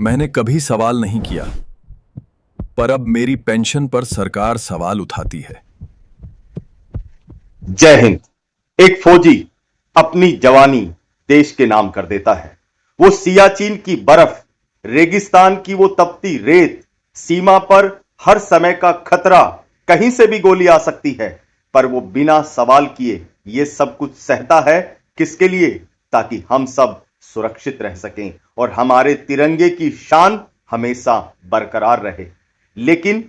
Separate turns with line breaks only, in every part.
मैंने कभी सवाल नहीं किया, पर अब मेरी पेंशन पर सरकार सवाल उठाती है।
जय हिंद। एक फौजी अपनी जवानी देश के नाम कर देता है। वो सियाचिन की बर्फ, रेगिस्तान की वो तपती रेत, सीमा पर हर समय का खतरा, कहीं से भी गोली आ सकती है, पर वो बिना सवाल किए ये सब कुछ सहता है। किसके लिए? ताकि हम सब सुरक्षित रह सकें और हमारे तिरंगे की शान हमेशा बरकरार रहे। लेकिन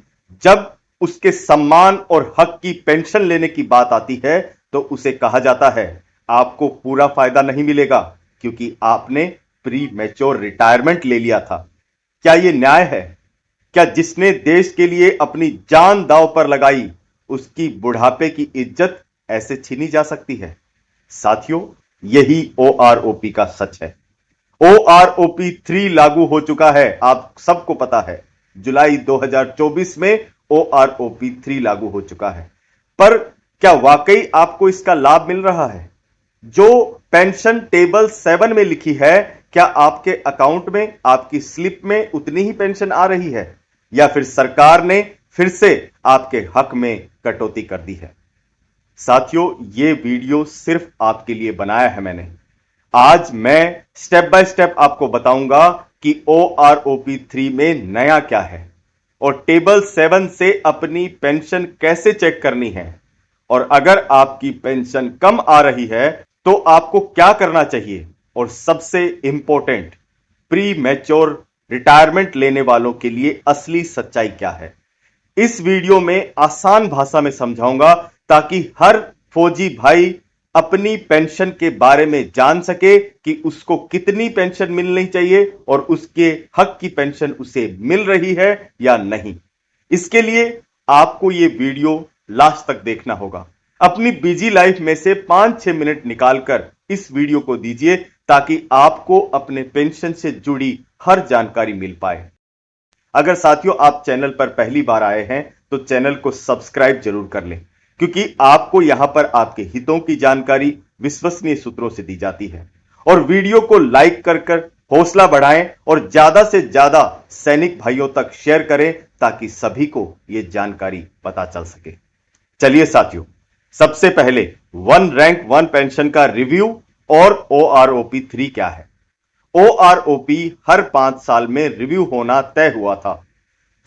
जब उसके सम्मान और हक की पेंशन लेने की बात आती है तो उसे कहा जाता है आपको पूरा फायदा नहीं मिलेगा क्योंकि आपने प्री मैच्योर रिटायरमेंट ले लिया था। क्या यह न्याय है? क्या जिसने देश के लिए अपनी जान दांव पर लगाई उसकी बुढ़ापे की इज्जत ऐसे छीनी जा सकती है? साथियों, यही ओआरओपी का सच है। ओआरओपी 3 लागू हो चुका है, आप सबको पता है। जुलाई 2024 में ओआरओपी 3 लागू हो चुका है। पर क्या वाकई आपको इसका लाभ मिल रहा है? जो पेंशन टेबल 7 में लिखी है, क्या आपके अकाउंट में, आपकी स्लिप में उतनी ही पेंशन आ रही है, या फिर सरकार ने फिर से आपके हक में कटौती कर दी है? साथियों, यह वीडियो सिर्फ आपके लिए बनाया है मैंने। आज मैं स्टेप बाय स्टेप आपको बताऊंगा कि ओआरओपी 3 में नया क्या है और टेबल 7 से अपनी पेंशन कैसे चेक करनी है, और अगर आपकी पेंशन कम आ रही है तो आपको क्या करना चाहिए, और सबसे इंपॉर्टेंट, प्री मैच्योर रिटायरमेंट लेने वालों के लिए असली सच्चाई क्या है। इस वीडियो में आसान भाषा में समझाऊंगा ताकि हर फौजी भाई अपनी पेंशन के बारे में जान सके कि उसको कितनी पेंशन मिलनी चाहिए और उसके हक की पेंशन उसे मिल रही है या नहीं। इसके लिए आपको यह वीडियो लास्ट तक देखना होगा। अपनी बिजी लाइफ में से 5-6 मिनट निकालकर इस वीडियो को दीजिए ताकि आपको अपने पेंशन से जुड़ी हर जानकारी मिल पाए। अगर साथियों आप चैनल पर पहली बार आए हैं तो चैनल को सब्सक्राइब जरूर कर लें, क्योंकि आपको यहां पर आपके हितों की जानकारी विश्वसनीय सूत्रों से दी जाती है। और वीडियो को लाइक कर हौसला बढ़ाएं और ज्यादा से ज्यादा सैनिक भाइयों तक शेयर करें ताकि सभी को यह जानकारी पता चल सके। चलिए साथियों, सबसे पहले वन रैंक वन पेंशन का रिव्यू और ओआरओपी 3 क्या है। ओआरओपी हर 5 साल में रिव्यू होना तय हुआ था।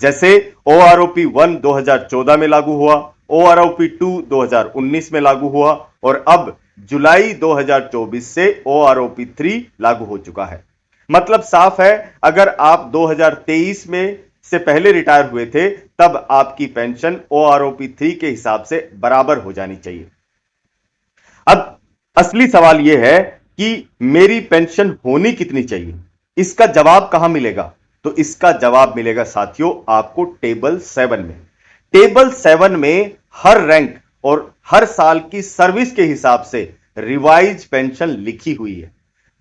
जैसे ओआरओपी 1 2014 में लागू हुआ, ओआरओपी 2 2019 में लागू हुआ, और अब जुलाई 2024 से ओआरओपी 3 लागू हो चुका है। मतलब साफ है, अगर आप 2023 में से पहले रिटायर हुए थे तब आपकी पेंशन ओआरओपी 3 के हिसाब से बराबर हो जानी चाहिए। अब असली सवाल यह है कि मेरी पेंशन होनी कितनी चाहिए, इसका जवाब कहां मिलेगा? तो इसका जवाब मिलेगा साथियों आपको टेबल 7 में। टेबल 7 में हर रैंक और हर साल की सर्विस के हिसाब से रिवाइज पेंशन लिखी हुई है।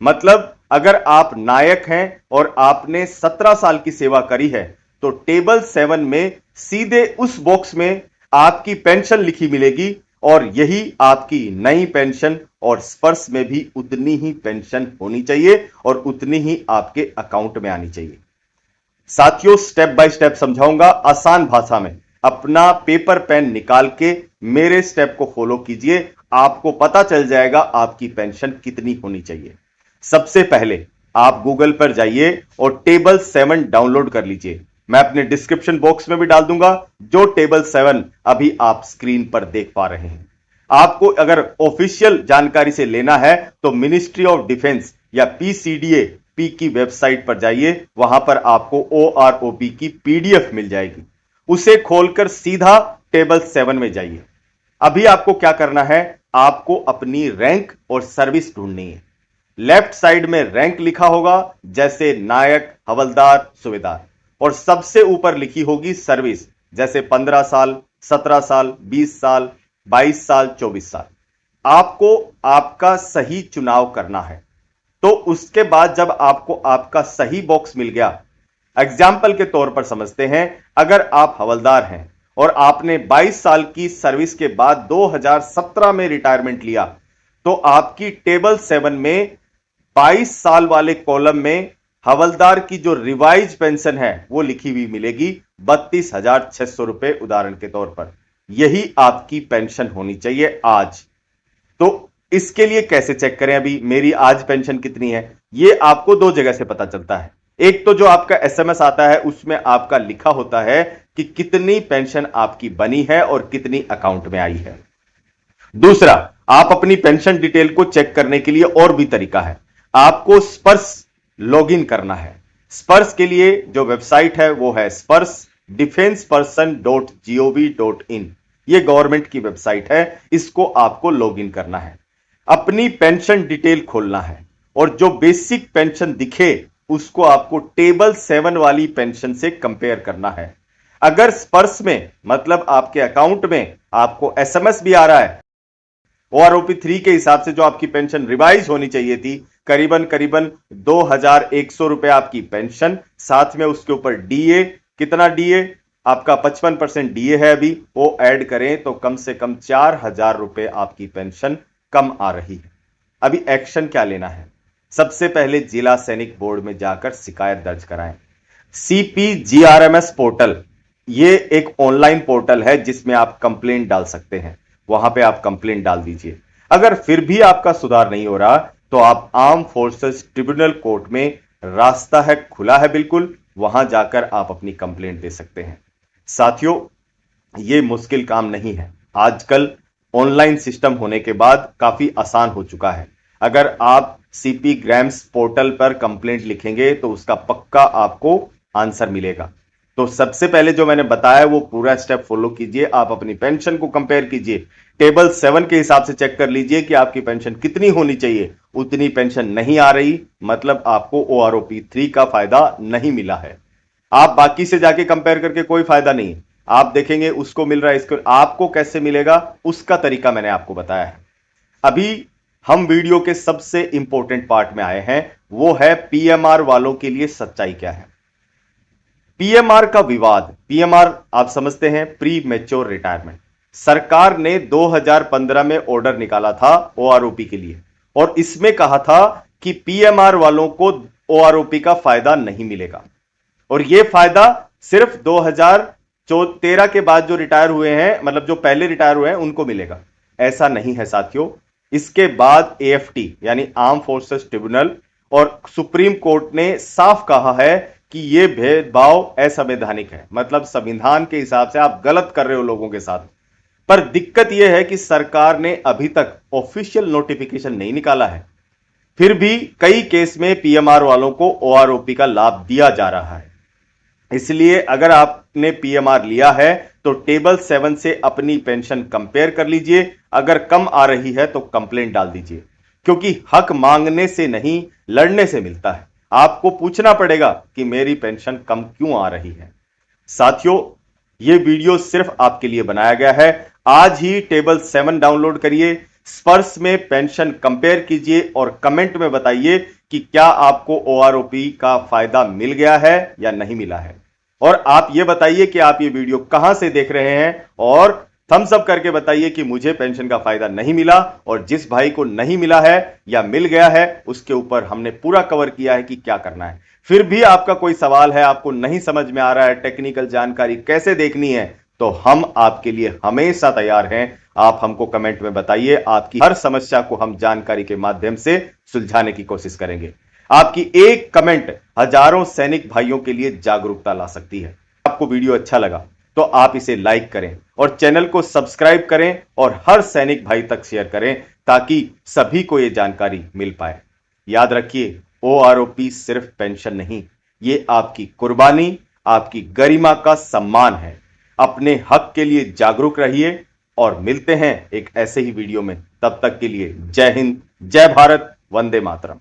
मतलब अगर आप नायक हैं और आपने 17 साल की सेवा करी है तो टेबल 7 में सीधे उस बॉक्स में आपकी पेंशन लिखी मिलेगी, और यही आपकी नई पेंशन, और स्पर्श में भी उतनी ही पेंशन होनी चाहिए और उतनी ही आपके अकाउंट में आनी चाहिए। साथियों, स्टेप बाय स्टेप समझाऊंगा आसान भाषा में। अपना पेपर पेन निकाल के मेरे स्टेप को फॉलो कीजिए, आपको पता चल जाएगा आपकी पेंशन कितनी होनी चाहिए। सबसे पहले आप गूगल पर जाइए और टेबल 7 डाउनलोड कर लीजिए। मैं अपने डिस्क्रिप्शन बॉक्स में भी डाल दूंगा जो टेबल 7 अभी आप स्क्रीन पर देख पा रहे हैं। आपको अगर ऑफिशियल जानकारी से लेना है तो मिनिस्ट्री ऑफ डिफेंस या पीसीडीए की वेबसाइट पर जाइए, वहां पर आपको ओआरओपी की पीडीएफ मिल जाएगी। उसे खोलकर सीधा टेबल 7 में जाइए। अभी आपको क्या करना है, आपको अपनी रैंक और सर्विस ढूंढनी है। लेफ्ट साइड में रैंक लिखा होगा, जैसे नायक, हवलदार, सूबेदार, और सबसे ऊपर लिखी होगी सर्विस, जैसे 15 साल, 17 साल, 20 साल, 22 साल, 24 साल। आपको आपका सही चुनाव करना है। तो उसके बाद जब आपको आपका सही बॉक्स मिल गया, एग्जाम्पल के तौर पर समझते हैं, अगर आप हवलदार हैं और आपने 22 साल की सर्विस के बाद 2017 में रिटायरमेंट लिया, तो आपकी टेबल 7 में 22 साल वाले कॉलम में हवलदार की जो रिवाइज पेंशन है वो लिखी हुई मिलेगी 32,600 रुपए उदाहरण के तौर पर। यही आपकी पेंशन होनी चाहिए आज। तो इसके लिए कैसे चेक करें अभी मेरी आज पेंशन कितनी है? ये आपको दो जगह से पता चलता है। एक तो जो आपका एसएमएस आता है उसमें आपका लिखा होता है कि कितनी पेंशन आपकी बनी है और कितनी अकाउंट में आई है। दूसरा, आप अपनी पेंशन डिटेल को चेक करने के लिए और भी तरीका है। आपको स्पर्श लॉगिन करना है। स्पर्श के लिए जो वेबसाइट है वो है spursedefenseperson.gov.in। ये गवर्नमेंट की वेबसाइट है, इसको आपको लॉगिन करना है। अपनी पेंशन डिटेल खोलना है और जो बेसिक पेंशन दिखे उसको आपको टेबल 7 वाली पेंशन से कंपेयर करना है। अगर स्पर्श में मतलब आपके अकाउंट में आपको एसएमएस भी आ रहा है, ओआरओपी 3 के हिसाब से जो आपकी पेंशन रिवाइज होनी चाहिए थी, करीबन 2,100 रुपए आपकी पेंशन, साथ में उसके ऊपर डीए, कितना डीए आपका 55% डीए है अभी, वो ऐड करें तो कम से कम 4,000 रुपए आपकी पेंशन कम आ रही है। अभी एक्शन क्या लेना है? सबसे पहले जिला सैनिक बोर्ड में जाकर शिकायत दर्ज कराएं। CPGRMS पोर्टल, ये एक ऑनलाइन पोर्टल है जिसमें आप कंप्लेंट डाल सकते हैं। वहां पे आप कंप्लेंट डाल दीजिए। अगर फिर भी आपका सुधार नहीं हो रहा तो आप आर्म फोर्सेस ट्रिब्यूनल कोर्ट में, रास्ता है खुला है बिल्कुल, वहां जाकर आप अपनी कंप्लेंट दे सकते हैं। साथियों, ये मुश्किल काम नहीं है। आजकल ऑनलाइन सिस्टम होने के बाद काफी आसान हो चुका है। अगर आप सीपी ग्राम्स पोर्टल पर कंप्लेंट लिखेंगे तो उसका पक्का आपको आंसर मिलेगा। तो सबसे पहले जो मैंने बताया वो पूरा स्टेप फॉलो कीजिए। आप अपनी पेंशन को कंपेयर कीजिए, टेबल 7 के हिसाब से चेक कर लीजिए कि आपकी पेंशन कितनी होनी चाहिए। उतनी पेंशन नहीं आ रही मतलब आपको ओआरओपी 3 का फायदा नहीं मिला है। आप बाकी से जाके कंपेयर करके कोई फायदा नहीं। आप देखेंगे उसको मिल रहा है, इसको आपको कैसे मिलेगा उसका तरीका मैंने आपको बताया है। अभी हम वीडियो के सबसे इंपॉर्टेंट पार्ट में आए हैं, वो है पीएमआर वालों के लिए सच्चाई क्या है। पीएमआर का विवाद, पीएमआर आप समझते हैं प्री मैच्योर रिटायरमेंट। सरकार ने 2015 में ऑर्डर निकाला था ओआरओपी के लिए और इसमें कहा था कि पीएमआर वालों को ओआरओपी का फायदा नहीं मिलेगा और यह फायदा सिर्फ 2013 के बाद जो रिटायर हुए हैं, मतलब जो पहले रिटायर हुए हैं उनको मिलेगा। ऐसा नहीं है साथियों। इसके बाद एएफटी यानी आर्म फोर्सेस ट्रिब्यूनल और सुप्रीम कोर्ट ने साफ कहा है कि यह भेदभाव असंवैधानिक है, मतलब संविधान के हिसाब से आप गलत कर रहे हो लोगों के साथ। पर दिक्कत यह है कि सरकार ने अभी तक ऑफिशियल नोटिफिकेशन नहीं निकाला है। फिर भी कई केस में पीएमआर वालों को ओआरओपी का लाभ दिया जा रहा है। इसलिए अगर आपने पीएमआर लिया है तो टेबल 7 से अपनी पेंशन कंपेयर कर लीजिए। अगर कम आ रही है तो कंप्लेंट डाल दीजिए, क्योंकि हक मांगने से नहीं लड़ने से मिलता है। आपको पूछना पड़ेगा कि मेरी पेंशन कम क्यों आ रही है। साथियों, यह वीडियो सिर्फ आपके लिए बनाया गया है। आज ही टेबल 7 डाउनलोड करिए, स्पर्श में पेंशन कंपेयर कीजिए और कमेंट में बताइए कि क्या आपको ओआरओपी का फायदा मिल गया है या नहीं मिला है। और आप यह बताइए कि आप ये वीडियो कहां से देख रहे हैं और थम्स अप करके बताइए कि मुझे पेंशन का फायदा नहीं मिला, और जिस भाई को नहीं मिला है या मिल गया है उसके ऊपर हमने पूरा कवर किया है कि क्या करना है। फिर भी आपका कोई सवाल है, आपको नहीं समझ में आ रहा है, टेक्निकल जानकारी कैसे देखनी है, तो हम आपके लिए हमेशा तैयार हैं। आप हमको कमेंट में बताइए, आपकी हर समस्या को हम जानकारी के माध्यम से सुलझाने की कोशिश करेंगे। आपकी एक कमेंट हजारों सैनिक भाइयों के लिए जागरूकता ला सकती है। आपको वीडियो अच्छा लगा तो आप इसे लाइक करें और चैनल को सब्सक्राइब करें और हर सैनिक भाई तक शेयर करें ताकि सभी को यह जानकारी मिल पाए। याद रखिए, ओआरओपी सिर्फ पेंशन नहीं, ये आपकी कुर्बानी, आपकी गरिमा का सम्मान है। अपने हक के लिए जागरूक रहिए और मिलते हैं एक ऐसे ही वीडियो में। तब तक के लिए जय हिंद, जय भारत, वंदे मातरम।